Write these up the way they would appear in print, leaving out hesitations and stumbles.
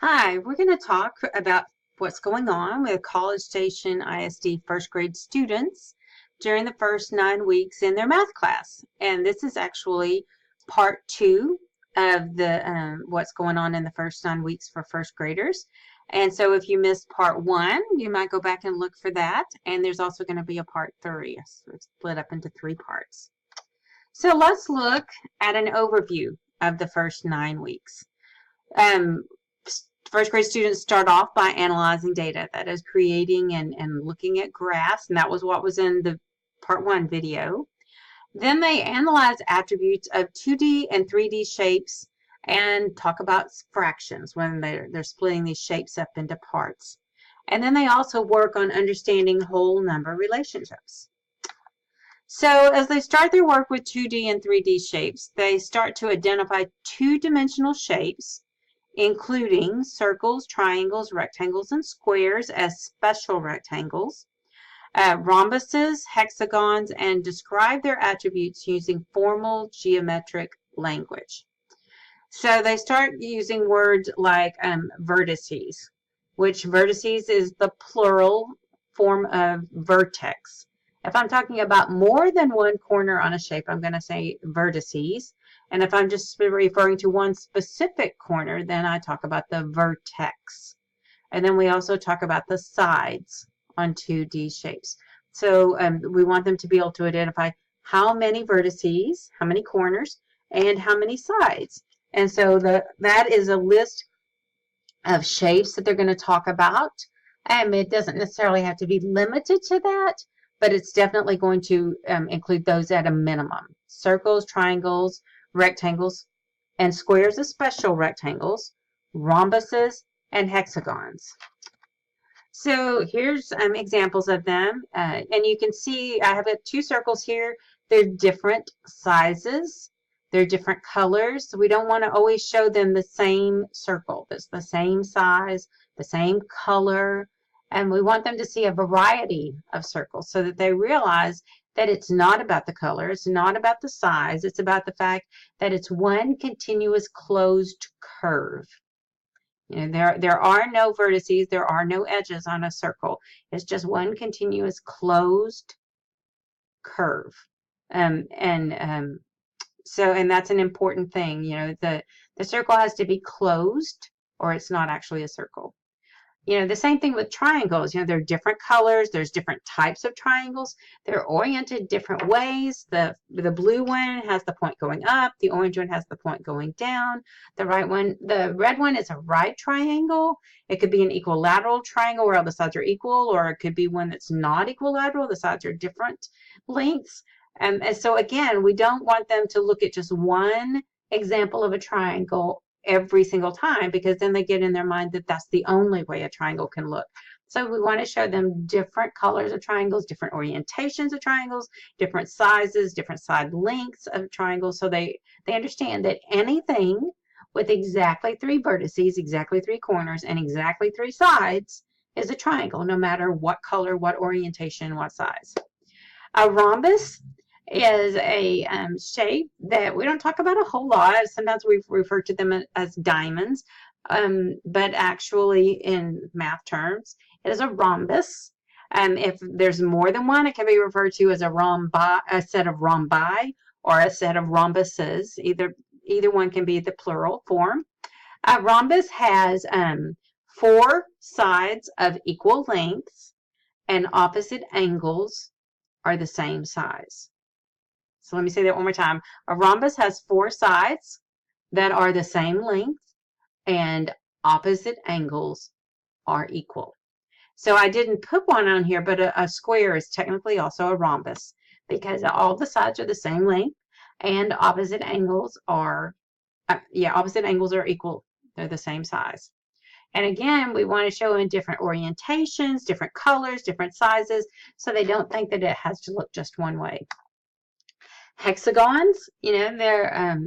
Hi, we're going to talk about what's going on with College Station ISD first grade students during the first 9 weeks in their math class. And this is actually part two of the what's going on in the first 9 weeks for first graders. And so if you missed part one, you might go back and look for that. And there's also going to be a part three. So it's split up into three parts. So let's look at an overview of the first 9 weeks. Um, First grade students start off by analyzing data, that is creating and looking at graphs, and that was what was in the part one video. Then they analyze attributes of 2D and 3D shapes and talk about fractions when they're splitting these shapes up into parts. And then they also work on understanding whole number relationships. So as they start their work with 2D and 3D shapes, they start to identify two-dimensional shapes, including circles, triangles, rectangles, and squares as special rectangles, rhombuses, hexagons, and describe their attributes using formal geometric language. So they start using words like vertices, which vertices is the plural form of vertex. If I'm talking about more than one corner on a shape, I'm going to say vertices. And if I'm just referring to one specific corner, then I talk about the vertex. And then we also talk about the sides on 2D shapes. So we want them to be able to identify how many vertices, how many corners, and how many sides. And so that is a list of shapes that they're going to talk about. It doesn't necessarily have to be limited to that, but it's definitely going to include those at a minimum. Circles, triangles, rectangles, and squares as special rectangles, rhombuses, and hexagons. So here's examples of them. And you can see I have two circles here. They're different sizes. They're different colors. So we don't want to always show them the same circle. That's the same size, the same color. And we want them to see a variety of circles so that they realize that it's not about the color, it's not about the size, it's about the fact that it's one continuous closed curve. You know, there are no vertices, there are no edges on a circle. It's just one continuous closed curve. And that's an important thing. You know, the circle has to be closed or it's not actually a circle. You know, the same thing with triangles. You know, there are different colors. There's different types of triangles. They're oriented different ways. The blue one has the point going up. The orange one has the point going down. The red one is a right triangle. It could be an equilateral triangle where all the sides are equal, or it could be one that's not equilateral. The sides are different lengths. And so again, we don't want them to look at just one example of a triangle every single time, because then they get in their mind that that's the only way a triangle can look. So we want to show them different colors of triangles, different orientations of triangles, different sizes, different side lengths of triangles, so they understand that anything with exactly three vertices, exactly three corners, and exactly three sides is a triangle, no matter what color, what orientation, what size. A rhombus is a shape that we don't talk about a whole lot. Sometimes we refer to them as diamonds, but actually in math terms, it is a rhombus. If there's more than one, it can be referred to as a set of rhombi or a set of rhombuses. Either one can be the plural form. A rhombus has 4 sides of equal lengths and opposite angles are the same size. So let me say that one more time. A rhombus has 4 sides that are the same length and opposite angles are equal. So I didn't put one on here, but a square is technically also a rhombus because all the sides are the same length and opposite angles are equal. They're the same size. And again, we want to show them different orientations, different colors, different sizes, so they don't think that it has to look just one way. Hexagons, you know, they're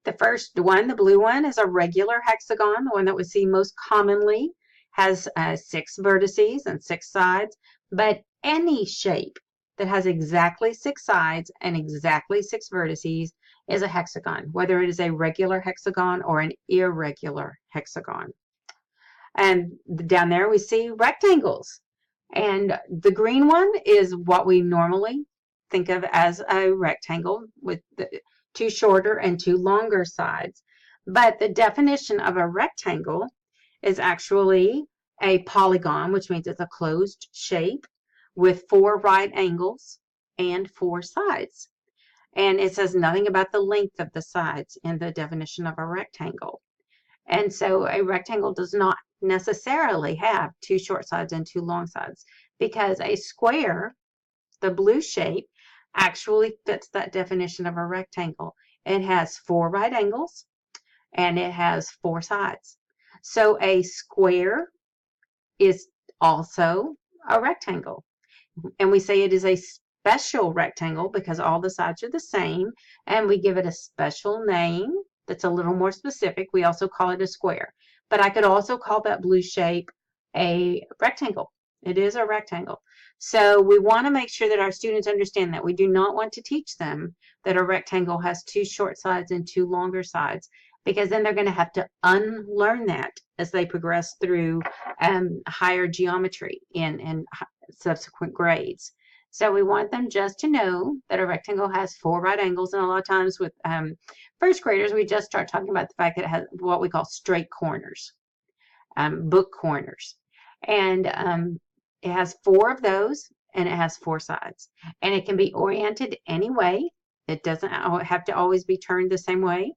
the first one, the blue one, is a regular hexagon. The one that we see most commonly has 6 vertices and 6 sides, but any shape that has exactly 6 sides and exactly 6 vertices is a hexagon, whether it is a regular hexagon or an irregular hexagon. And down there we see rectangles. And the green one is what we normally think of as a rectangle with the two shorter and two longer sides. But the definition of a rectangle is actually a polygon, which means it's a closed shape with 4 right angles and 4 sides. And it says nothing about the length of the sides in the definition of a rectangle. And so a rectangle does not necessarily have 2 short sides and 2 long sides, because a square, the blue shape, actually fits that definition of a rectangle. It has 4 right angles and it has 4 sides. So a square is also a rectangle. And we say it is a special rectangle because all the sides are the same, and we give it a special name that's a little more specific. We also call it a square. But I could also call that blue shape a rectangle. It is a rectangle. So we want to make sure that our students understand that. We do not want to teach them that a rectangle has 2 short sides and 2 longer sides, because then they're going to have to unlearn that as they progress through higher geometry in subsequent grades. So we want them just to know that a rectangle has 4 right angles, and a lot of times with first graders, we just start talking about the fact that it has what we call straight corners, book corners. And it has 4 of those, and it has 4 sides. And it can be oriented any way. It doesn't have to always be turned the same way.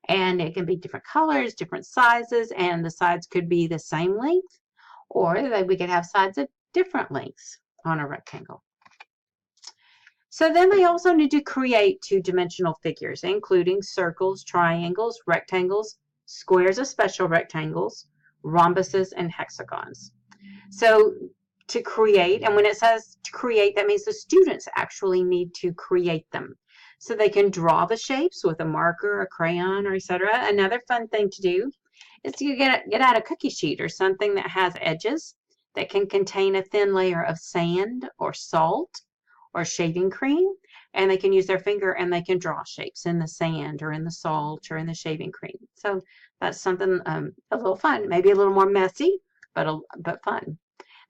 And it can be different colors, different sizes, and the sides could be the same length, or we could have sides of different lengths on a rectangle. So then they also need to create 2-dimensional figures, including circles, triangles, rectangles, squares of special rectangles, rhombuses, and hexagons. So to create, and when it says to create, that means the students actually need to create them. So they can draw the shapes with a marker, a crayon, or etc. Another fun thing to do is to get out a cookie sheet or something that has edges that can contain a thin layer of sand or salt or shaving cream, and they can use their finger and they can draw shapes in the sand or in the salt or in the shaving cream. So that's something a little fun, maybe a little more messy, but fun.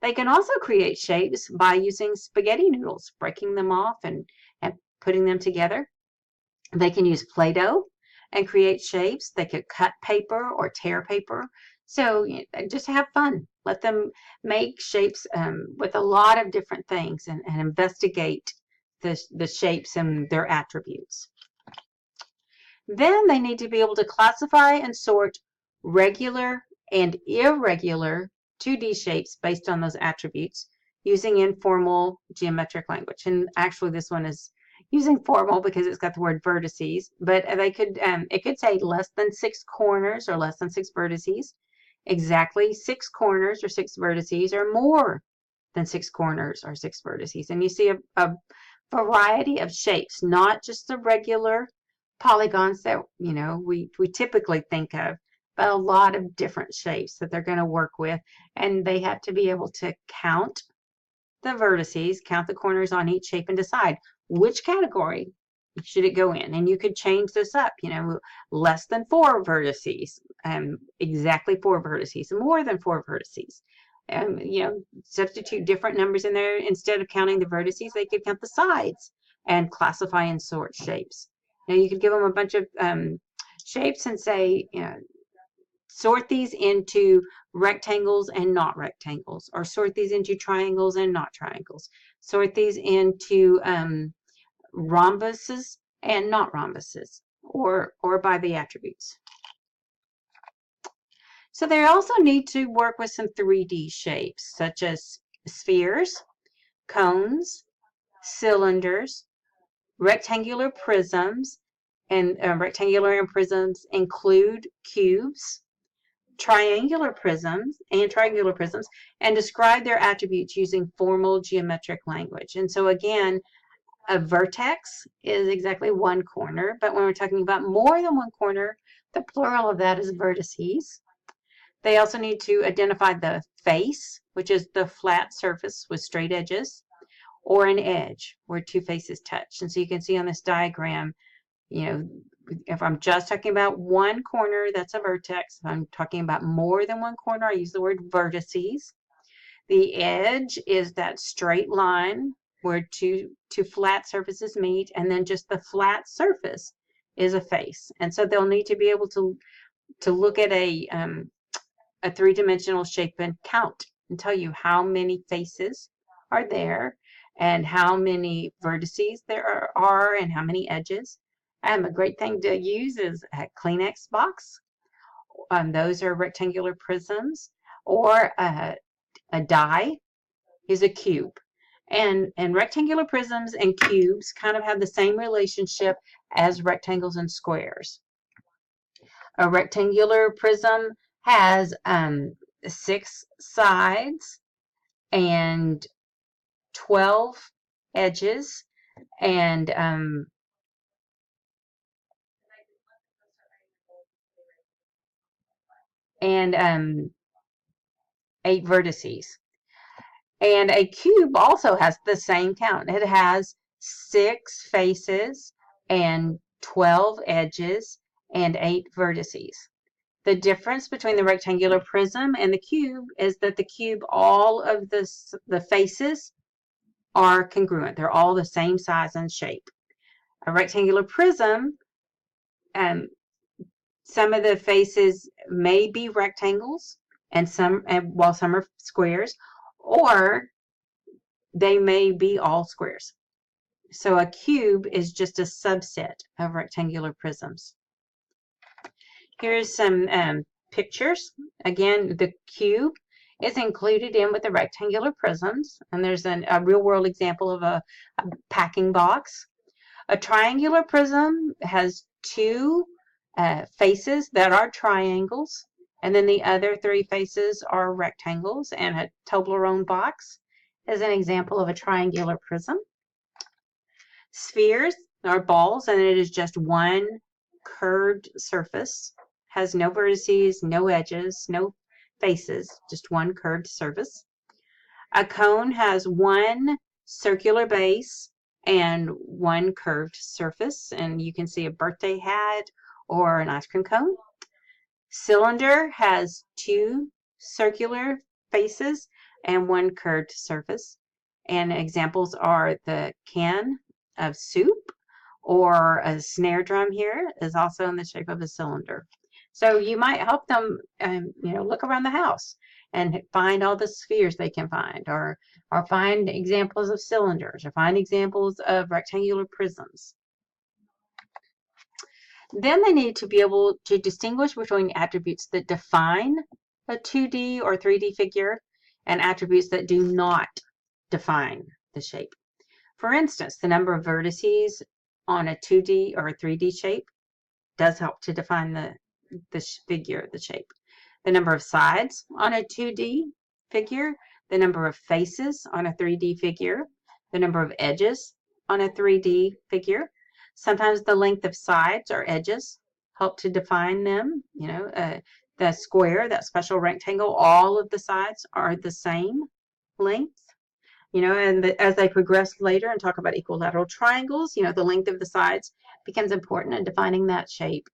They can also create shapes by using spaghetti noodles, breaking them off and putting them together. They can use Play-Doh and create shapes. They could cut paper or tear paper. So just have fun. Let them make shapes with a lot of different things and investigate the shapes and their attributes. Then they need to be able to classify and sort regular and irregular 2D shapes based on those attributes using informal geometric language. And actually this one is using formal because it's got the word vertices, but they could it could say less than 6 corners or less than 6 vertices, exactly 6 corners or 6 vertices, or more than 6 corners or 6 vertices. And you see a variety of shapes, not just the regular polygons that we typically think of, but a lot of different shapes that they're going to work with. And they have to be able to count the vertices, count the corners on each shape, and decide which category should it go in. And you could change this up, less than 4 vertices, exactly 4 vertices, more than 4 vertices. Substitute different numbers in there. Instead of counting the vertices, they could count the sides and classify and sort shapes. Now you could give them a bunch of shapes and say, sort these into rectangles and not rectangles, or sort these into triangles and not triangles. Sort these into rhombuses and not rhombuses, or by the attributes. So they also need to work with some 3D shapes, such as spheres, cones, cylinders, rectangular prisms, and rectangular and prisms include cubes, triangular prisms, and describe their attributes using formal geometric language. And so again, a vertex is exactly 1 corner, but when we're talking about more than 1 corner, the plural of that is vertices. They also need to identify the face, which is the flat surface with straight edges, or an edge where 2 faces touch. And so you can see on this diagram, if I'm just talking about one corner, that's a vertex. If I'm talking about more than one corner, I use the word vertices. The edge is that straight line where two flat surfaces meet, and then just the flat surface is a face. And so they'll need to be able to look at a three-dimensional shape and count and tell you how many faces are there and how many vertices there are and how many edges. A great thing to use is a Kleenex box. Those are rectangular prisms, or a die is a cube. And rectangular prisms and cubes kind of have the same relationship as rectangles and squares. A rectangular prism has 6 sides and 12 edges, and 8 vertices. And a cube also has the same count. It has 6 faces and 12 edges and 8 vertices. The difference between the rectangular prism and the cube is that the cube, all of the faces are congruent. They're all the same size and shape. A rectangular prism, some of the faces may be rectangles, and while some are squares, or they may be all squares. So a cube is just a subset of rectangular prisms. Here's some pictures. Again, the cube is included in with the rectangular prisms, and there's a real-world example of a packing box. A triangular prism has 2 faces that are triangles, and then the other 3 faces are rectangles, and a Toblerone box is an example of a triangular prism. Spheres are balls, and it is just one curved surface, has no vertices, no edges, no faces, just one curved surface. A cone has one circular base and one curved surface, and you can see a birthday hat or an ice cream cone. Cylinder has 2 circular faces and one curved surface, and examples are the can of soup, or a snare drum here is also in the shape of a cylinder. So you might help them look around the house and find all the spheres they can find, or find examples of cylinders, or find examples of rectangular prisms. Then they need to be able to distinguish between attributes that define a 2D or 3D figure and attributes that do not define the shape. For instance, the number of vertices on a 2D or a 3D shape does help to define the figure, the shape. The number of sides on a 2D figure, the number of faces on a 3D figure, the number of edges on a 3D figure. Sometimes the length of sides or edges help to define them. The square, that special rectangle, all of the sides are the same length. And as they progress later and talk about equilateral triangles, the length of the sides becomes important in defining that shape.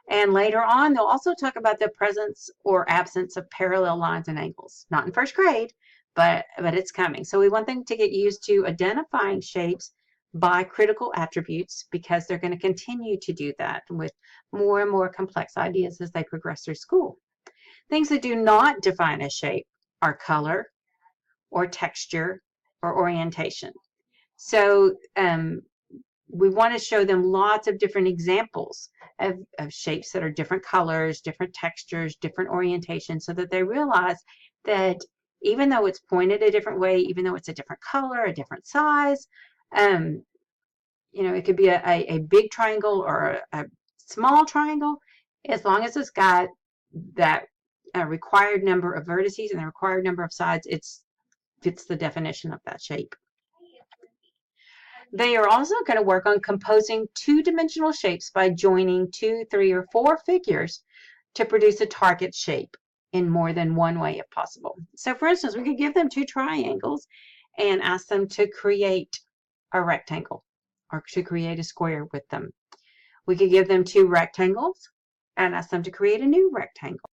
And later on, they'll also talk about the presence or absence of parallel lines and angles. Not in first grade, but it's coming. So we want them to get used to identifying shapes by critical attributes, because they're going to continue to do that with more and more complex ideas as they progress through school. Things that do not define a shape are color, or texture, or orientation. So we want to show them lots of different examples of shapes that are different colors, different textures, different orientations, so that they realize that even though it's pointed a different way, even though it's a different color, a different size, it could be a big triangle or a small triangle, as long as it's got that required number of vertices and the required number of sides, it fits the definition of that shape. They are also going to work on composing 2-dimensional shapes by joining 2, 3, or 4 figures to produce a target shape in more than one way if possible. So for instance, we could give them 2 triangles and ask them to create a rectangle or to create a square with them. We could give them two rectangles and ask them to create a new rectangle.